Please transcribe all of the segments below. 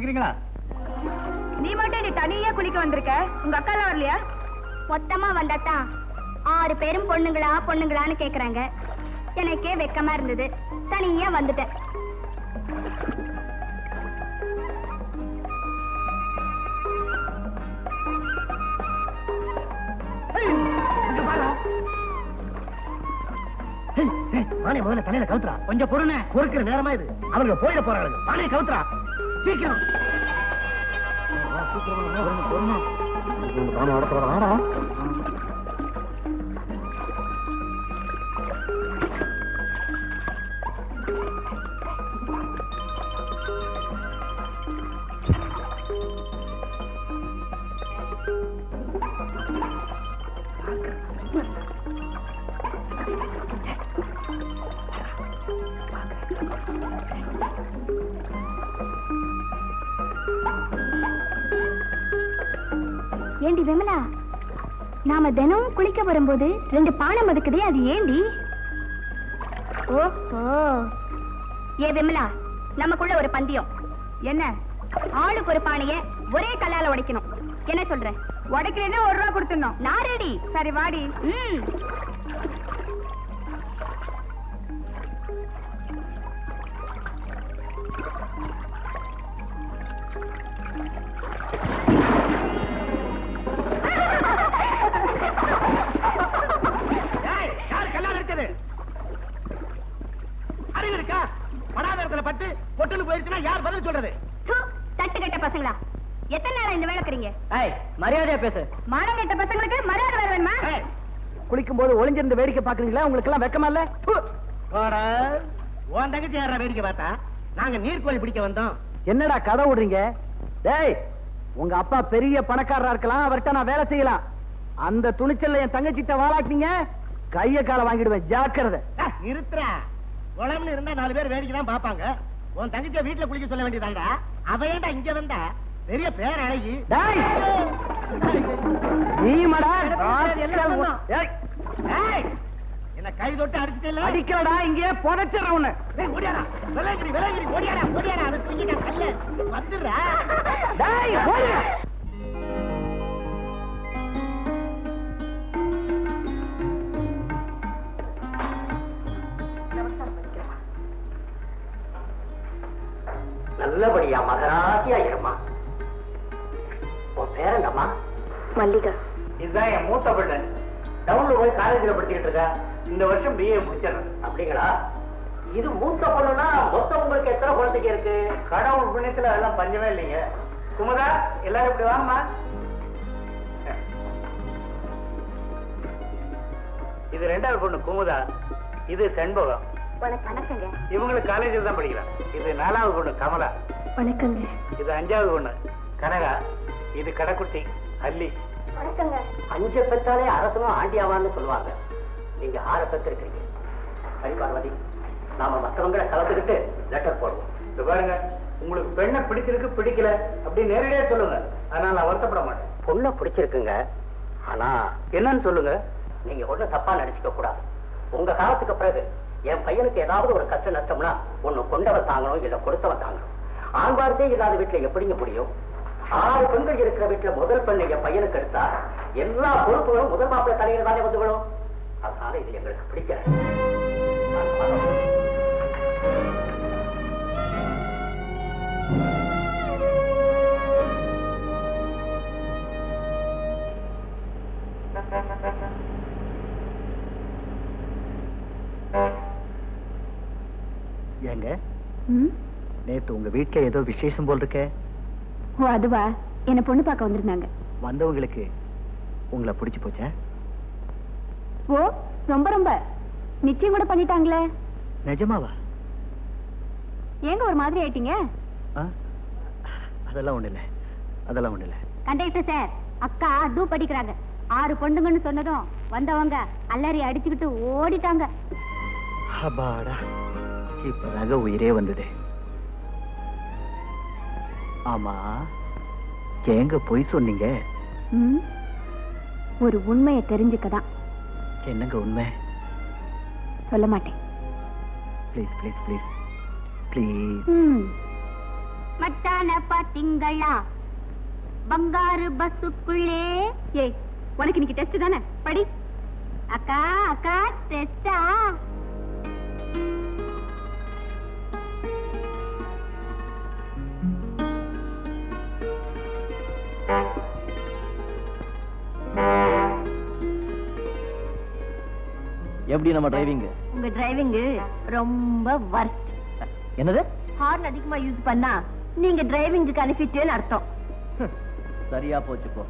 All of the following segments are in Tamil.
குளிக்கிறீங்களா? நீ மட்டும் நீ தனியா குளிக்க வந்திருக்க, உங்க அக்கால வரலையா? மொத்தமா வந்தாதான் 6 பேரும் பொண்ணுங்களா பொண்ணுங்களான்னு கேக்குறாங்க. எனக்கே வெக்கமா இருந்தது, தனியா வந்துட்டேன். வாணி முதல்ல தலையில கவுத்துறா. கொஞ்சம் பொறுன பொறுக்கிற நேரமா இது. அவங்க போயிட போறாங்க. வாணி கவுத்துறா சீக்கிரம். ஏண்டி விமலா, நாம தினம் குளிக்க வரும்போது 2 பானை மதுக்குதே, அது ஏண்டி? ஓஹோ, ஏ விமலா, நமக்குள்ள ஒரு பந்தயம். என்ன? ஆளுக்கு ஒரு பானைய ஒரே கல்லால உடைக்கணும். என்ன சொல்ற? உடைக்கிறேன்னு 1 ரூபா கொடுத்துடணும். நான் ரெடி. சரி வாடி. பட்டு பொட்டல் போயிருச்சுனா யார் பதில் சொல்றது? தட்டுக்கட்ட பசங்களா, எத்தனை நேரம் இந்த வேலை செய்றீங்க? மரியாதையா பேசு. மானங்கெட்ட பசங்களுக்கு மரியாதை வேற வேணுமா? குளிக்கும் போது ஒளிஞ்சிருந்து வேடிக்கை பாக்குறீங்களா? உங்களுக்கு எல்லாம் வெக்கமா இல்ல? உன் தங்கச்சி யாரா வேடிக்கை பார்த்தா? நாங்க நீர்க்கோழி பிடிக்க வந்தோம். என்னடா கதை விடுறீங்க? டேய், உங்க அப்பா பெரிய பணக்காரரா இருக்கலாம், அவர்கிட்ட நான் வேலை செய்யலாம். அந்த துணிச்சல்ல என் தங்கச்சிட்ட வாழாக்கினீங்க, கைய கால வாங்கிடுவேன், ஜாக்கிரதை. நிறுத்துறா. குளம்னு இருந்தா 4 பேர் வேடிக்கை தான் பாப்பாங்க. உன் தங்கச்சியை வீட்டுல குளிக்க சொல்ல வேண்டியதாண்டா. அவ ஏன்டா இங்க வந்தா? பெரிய பேர் அழகி. நீ மடா என்ன கை தொட்டு அடிச்சுட்டு அடிக்கிறடா, இங்கே புதைச்சிடற உன்னை. ஓடியாடா, விலகிரி விலகிரி, ஓடியாடா ஓடியாடா, அதை தூக்கிட்டா கல்ல வந்துடுறா. டேய் ஓடியா. நல்லபடியா மகராசியா இருமா. உன் பேரங்கம்மா? மல்லிகா. இதுதான் என் மூத்த பிள்ளை. டவுன்ல போய் காலேஜ்ல படிச்சுக்கிட்டு இருக்கா. இந்த வருஷம் பிஏ முடிச்சிடறேன். அப்படிங்களா? இது மூத்த பொண்ணுனா மொத்தம் உங்களுக்கு எத்தனை குழந்தைங்க இருக்கு? கடவுள் புண்ணியத்துல அதெல்லாம் பஞ்சமே இல்லைங்க. குமுதா, எல்லாரும் இப்படி வாங்கம்மா. இது 2வது பொண்ணு குமுதா, இது செண்பகம். வணக்கங்க. இவங்களுக்கு காலேஜில் தான் படிக்கிறான். இது 4வது பொண்ணு கமலா. வணக்கங்க. இது 5வது பொண்ணு கனகா. இது கடைக்குட்டி அல்லி. வணக்கங்க. 5 பெற்றாலே அரசனும் ஆண்டியாவான்னு சொல்லுவாங்க. நீங்க 6 பெற்றிருக்கீங்க. சரி பார்வதி, நாம மற்றவங்களை கலந்துக்கிட்டு லெட்டர் போடுவோம். இது பாருங்க, உங்களுக்கு பெண்ணை பிடிச்சிருக்கு பிடிக்கல அப்படி நேரடியா சொல்லுங்க. அதனால நான் வருத்தப்பட மாட்டேன். பொண்ணை பிடிச்சிருக்குங்க, ஆனா என்னன்னு சொல்லுங்க. நீங்க ஒண்ணும் தப்பா நினைச்சுக்க கூடாது. உங்க காலத்துக்கு பிறகு என் பையனுக்கு ஏதாவது ஒரு கஷ்ட நஷ்டம்னா ஒண்ணு கொண்டவன் தாங்கணும், இல்ல கொடுத்தவன் தாங்கணும். ஆண்பார்த்தே இல்லாத வீட்டுல எப்படிங்க முடியும்? 6 பெண்கள் இருக்கிற வீட்டுல முதல் பெண்ணை என் பையனுக்கு எடுத்தா எல்லா பொறுப்புகளும் முதல் மாப்பிள்ளை தலையில தானே வந்து விடும். அதனால இது எங்களுக்கு பிடிக்கல. ஏங்க, நேத்து உங்க வீட்டுல ஏதோ விசேஷம் போல் இருக்க? ஓ அதுவா, என்ன பொண்ணு பார்க்க வந்திருந்தாங்க. வந்தவங்களுக்கு உங்களை பிடிச்சு போச்சா? ஓ ரொம்ப ரொம்ப. நிச்சயம் கூட பண்ணிட்டாங்களே. நிஜமாவா? ஏங்க ஒரு மாதிரி ஆயிட்டீங்க? அதெல்லாம் ஒண்ணு இல்ல, அதெல்லாம் ஒண்ணு இல்ல. கண்டக்டர் சார், அக்கா டூ படிக்கிறாங்க. 6 பொண்ணுங்கன்னு சொன்னதும் வந்தவங்க அல்லாரி அடிச்சுக்கிட்டு ஓடிட்டாங்க. அப்பாடா, இப்பதாங்க உயிரே வந்தது. ஆமா, ஏங்க பொய் சொன்னீங்க? ஒரு உண்மையை தெரிஞ்சுக்கதான். என்னங்க உண்மை? சொல்ல மாட்டேன். Please please please please. மட்டான பாத்தீங்களா பங்காரு பஸ்ஸுக்குள்ளே. ஏய், உனக்கு இன்னைக்கு டெஸ்ட் தானே, படி. அக்கா அக்கா டெஸ்டா? எப்படி நம்ம டிரைவிங்? உங்க டிரைவிங் ரொம்ப வர்ஸ்ட். என்னது? ஹார்ன் அதிகமா யூஸ் பண்ணா நீங்க டிரைவிங்க்கு அனுப்பிட்டேன்னு அர்த்தம். சரியா போச்சுக்கோ.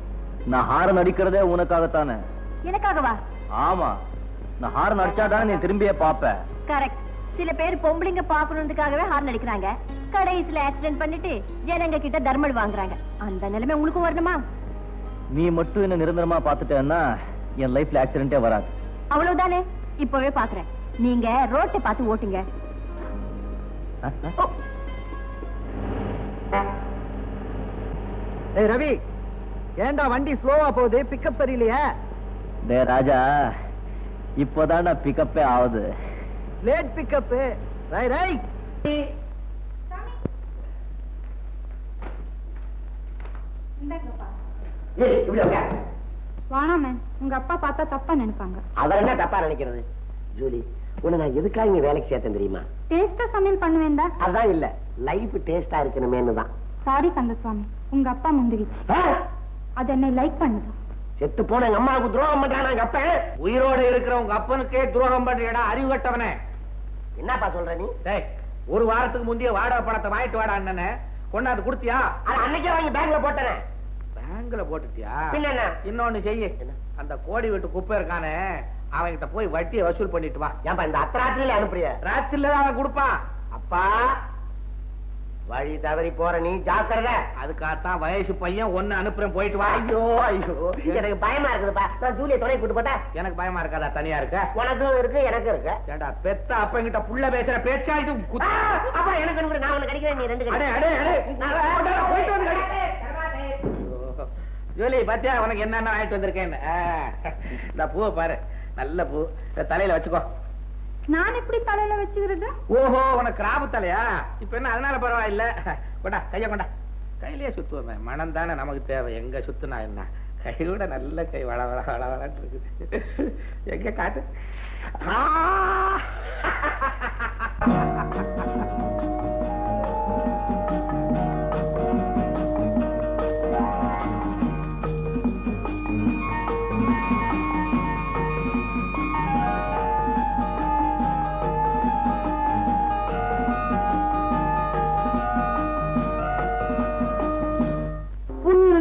நான் ஹாரன் அடிக்கிறதே உனக்காகத்தானே. எனக்காகவா? ஆமா, நான் ஹாரன் அடிச்சாதானே நீ திரும்பியே பாப்ப. கரெக்ட். சில பேர் பொம்பளைங்க பாக்கணுன்றதுக்காகவே ஹார்ன் அடிக்கிறாங்க. கடைசியில ஆக்சிடென்ட் பண்ணிட்டு ஜனங்க கிட்ட தர்மல் வாங்குறாங்க. அந்த நிலைமை உங்களுக்கும் வரணுமா? நீ மட்டும் என்ன நிரந்தரமா பாத்துட்டேன்னா என் லைஃப்ல ஆக்சிடென்ட்டே வராது. அவ்வளவுதானே? இப்பவே பாக்குறேன். நீங்க ரோட்டை பார்த்து ஓட்டுங்க. ஏய் ரவி, ஏண்டா வண்டி ஸ்லோவா போகுது? பிக்கப் தெரியலையா? டே ராஜா, இப்போதான் நான் பிக்கப்பே ஆகுது. Late pickup. Right right. வாணாமே, உங்க அப்பா பார்த்தா தப்பா நினைப்பாங்க. அவர் என்ன தப்பா நினைக்கிறது? ஜூலி, உன்னை நான் எதுக்காக இங்க வேலைக்கு சேர்த்தேன் தெரியுமா? டேஸ்டா சமையல் பண்ணுவேண்டா? அதான் இல்ல, லைஃப் டேஸ்டா இருக்கணுமேனு தான். சாரி கந்தசுவாமி, உங்க அப்பா முந்திரிச்சு. அது என்ன லைக் பண்ணுது. செத்து போன எங்க அம்மாவுக்கு துரோகம் பண்றான் எங்க அப்ப. உயிரோட இருக்கிற உங்க அப்பனுக்கே துரோகம் பண்றியடா அறிவு கட்டவனே. என்னப்பா சொல்ற நீ? டேய், ஒரு வாரத்துக்கு முந்தைய வாடகை பணத்தை வாங்கிட்டு வாடா அண்ணனே. கொண்டாந்து கொடுத்தியா? அன்னைக்கே வாங்கி பேங்க்ல போட்டேன். பேங்க்ல போட்டுட்டியா? பின்ன என்ன? இன்னொன்னு செய்ய, அந்த கோடி வீட்டு குப்பை இருக்கானே, அவன்கிட்ட போய் வட்டியை வசூல் பண்ணிட்டு வா. ஏன்பா இந்த அத்தராத்திரியில அனுப்புறிய? ராத்திரில அவன் கொடுப்பான். அப்பா, வழி தவறி போற நீ ஜாக்கிரதை. அதுக்காகத்தான் வயசு பையன் ஒன்னு அனுப்புறேன், போயிட்டு வா. ஐயோ ஐயோ, எனக்கு பயமா இருக்குதுப்பா. நான் ஜூலியை துணை கூட்டு போட்டா? எனக்கு பயமா இருக்காதா? தனியா இருக்க? உனக்கும் இருக்கு எனக்கும் இருக்கு. ஏண்டா பெத்த அப்பங்கிட்ட புள்ள பேசுற பேச்சா இது? அப்பா எனக்கு ஒண்ணு, நான் ஒண்ணு கடிக்கிறேன், நீ ரெண்டு அடே கடி. அடே அடே, போயிட்டு வந்து கடி. ஜூலி, பாத்தியா உனக்கு என்னென்ன ஆயிட்டு வந்திருக்கேன்? இந்த பூவை பாரு, நல்ல பூ. தலையில வச்சுக்கோ. நான் எப்படி தலையில வச்சுக்கிறது? ஓஹோ, உனக்கு கிராபு தலையா? இப்ப என்ன அதனால பரவாயில்ல. கொண்டா கைய கொண்டா. கையிலேயே சுத்துவேன். மனம் தானே நமக்கு தேவை. எங்க சுத்துனா என்ன? கை கூட நல்ல கை வள வள வள வளன்னு இருக்குது. எங்க காட்டு.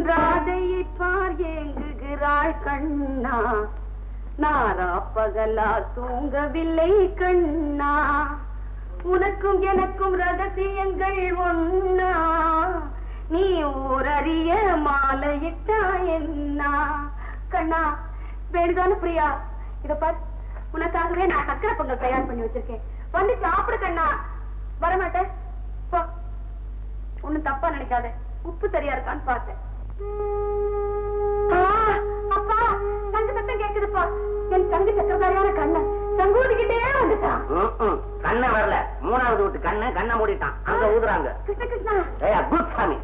ராதையை பார் ஏங்குகிறாள் கண்ணா, நாரா பகலா தூங்கவில்லை கண்ணா, உனக்கும் எனக்கும் ரகசியங்கள் ஒன்னா, நீ ஊரறிய மாலையிட்டா என்ன கண்ணா? வேணுதானு பிரியா? இத பார், உனக்காகவே நான் சக்கரை பொங்கல் தயார் பண்ணி வச்சிருக்கேன். வந்து சாப்பிடு கண்ணா. வரமாட்டேன் போ. ஒண்ணும் தப்பா நினைக்காத. உப்பு சரியா இருக்கான்னு பார்த்தேன். அப்பா, தங்க சத்தம் கேக்குதுப்பா. என் தங்க சக்கரதாரியான கண்ணன் சங்கூதிக்கிட்டே வந்துட்டான். கண்ண வரல, மூணாவது வீட்டு கண்ணை மூடிட்டான். அங்க ஊதுறாங்க. கிருஷ்ண கிருஷ்ணா. ஏய் குருசாமி,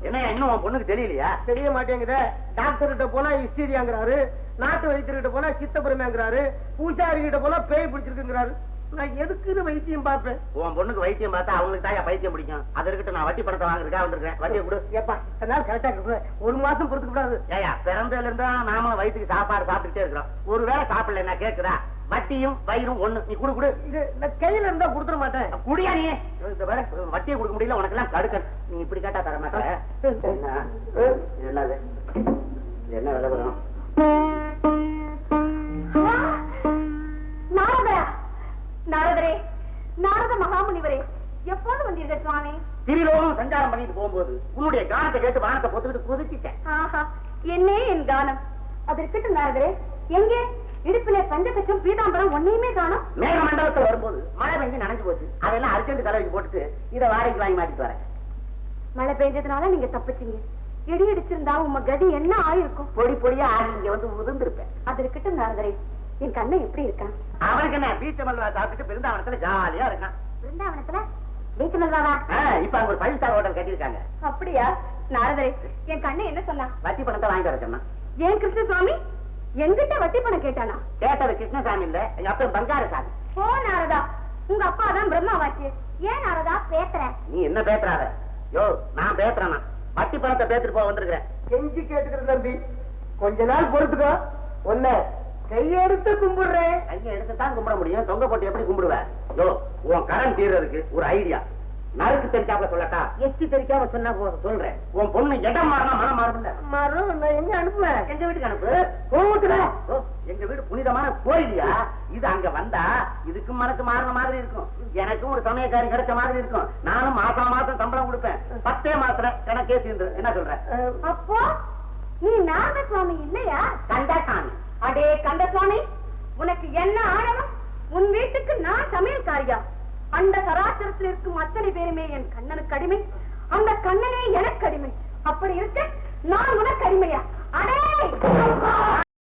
என்ன இன்னும் உன் பொண்ணுக்கு தெரியலையா? தெரிய மாட்டேங்குது. டாக்டர் கிட்ட போனா ஹிஸ்டீரியாங்கிறாரு, நாட்டு வைத்தியர்கிட்ட போனா சித்தபுரமேங்கிறாரு, பூசாரி கிட்ட போனா பேய் பிடிச்சிருக்குங்கிறாரு. நான் எதுக்குன்னு வைத்தியம் பார்ப்பேன்? உன் பொண்ணுக்கு வைத்தியம் பார்த்தா அவங்களுக்கு தான் பைத்தியம் பிடிக்கும். அதை இருக்கட்டும், நான் வட்டி பணத்தை வாங்குறதுக்காக வந்திருக்கேன். வட்டியை கொடு. ஏப்பா, அதனால கரெக்டா இருக்கு. ஒரு மாசம் பொறுத்துக்க கூடாது. ஏயா, பிறந்ததுல இருந்தா நாம வயிற்றுக்கு சாப்பாடு சாப்பிட்டுட்டே இருக்கிறோம். ஒருவேளை சாப்பிடல நான் கேட்குறா? வட்டியும் வயிறும் ஒண்ணு. நீ குடு. இது நான் கையில இருந்தா கொடுத்துட மாட்டேன். குடியா நீ? இந்த வேற வட்டியை கொடுக்க முடியல, உனக்கு எல்லாம் கடுக்க. நீ இப்படி கேட்டா தர மாட்டேன். என்னது? என்ன விலை வரும்? நாரதரா? நாரதரே, நாரத மகாமுனிவரே, எப்போது வந்தீர்கள் சுவாமி? திரிலோகம் சஞ்சாரம் பண்ணிட்டு போகும்போது உன்னுடைய கானத்தை கேட்டு வானத்தை பொத்துக்கிட்டு கொதிச்சிட்டேன். ஆஹா, என்னே என் கானம். அது இருக்கட்டும் நாரதரே, எங்கே இடுப்பிலே பஞ்சகச்சம் பீதாம்பரம் ஒன்னையுமே காணோம். மேக மண்டலத்தில் வரும்போது மழை பெஞ்சு நனைஞ்சு போச்சு. அதெல்லாம் அர்ஜென்ட் தலைவிக்கு போட்டுட்டு இதை வாடகைக்கு வாங்கி மாட்டிட்டு வரேன். மழை பெஞ்சதுனால நீங்க தப்பிச்சீங்க. இடி அடிச்சிருந்தா உங்க கதி என்ன ஆயிருக்கும்? பொடி பொடியா ஆகி இங்க வந்து உதிர்ந்திருப்பேன். அது இருக்கட்டும் நாரதரே, என் கண்ணன் எப்படி இருக்கான்? அவனுக்கு என்ன பீச்ச மல்வா சாப்பிட்டு பிருந்தாவனத்துல ஜாலியா இருக்கான். பிருந்தாவனத்துல இப்ப அங்க ஒரு 5 ஸ்டார் ஹோட்டல் கட்டியிருக்காங்க. அப்படியா? நாரதரே, என் கண்ணு என்ன சொன்னா? வட்டி பணத்தை வாங்கிட்டு வர சொன்னா. ஏன் கிருஷ்ணசுவாமி எங்கிட்ட வட்டி பணம் கேட்டானா? கேட்டது கிருஷ்ணசாமி இல்ல, எங்க அப்பா பங்காரசாமி. ஓ நாரதா, உங்க அப்பா தான் பிரம்மாவாச்சு. ஏன் நாரதா பேசுற? நீ என்ன பேசுறாத? யோ, நான் பேசுறேன்னா வட்டி பணத்தை பேசிட்டு போக வந்திருக்கிறேன். கெஞ்சி கேட்டுக்கிற தம்பி, கொஞ்ச நாள் பொறுத்துக்கோ. ஒன்ன கையெடுத்து கும்பிடுறேன். கையை எடுத்துதான் கும்பிட முடியும், தொங்க போட்டு எப்படி கும்பிடுவேன்? யோ, உன் கடன் தீர்றதுக்கு ஒரு ஐடியா. நறுக்கு தெரிஞ்சாப்ப சொல்லட்டா? எச்சி தெரிக்காம சொன்னா சொல்றேன். உன் பொண்ணு இடம் மாறினா மனம் மாறும்ல. மரம் நான் எங்க அனுப்புவேன்? எங்க வீட்டுக்கு அனுப்பு. கோவத்துல எங்க வீடு புனிதமான கோயிலியா? இது அங்க வந்தா இதுக்கும் மனசு மாறின மாதிரி இருக்கும், எனக்கும் ஒரு சமயக்காரி கிடைச்ச மாதிரி இருக்கும். நானும் மாசம் சம்பளம் கொடுப்பேன். 10 மாசத்துல கணக்கே தீர்ந்து. என்ன சொல்ற? அப்போ நீ நாரத சுவாமி இல்லையா? கந்தசாமி. அடே கந்தசுவாமி, உனக்கு என்ன ஆணவம்? உன் வீட்டுக்கு நான் சமையல்காரியா? அந்த சராசரத்தில் இருக்கும் அத்தனை பேருமே என் கண்ணனுக்கு அடிமை, அந்த கண்ணனே எனக்கு அடிமை. அப்படி இருக்க நான் உனக்கு அடிமையா?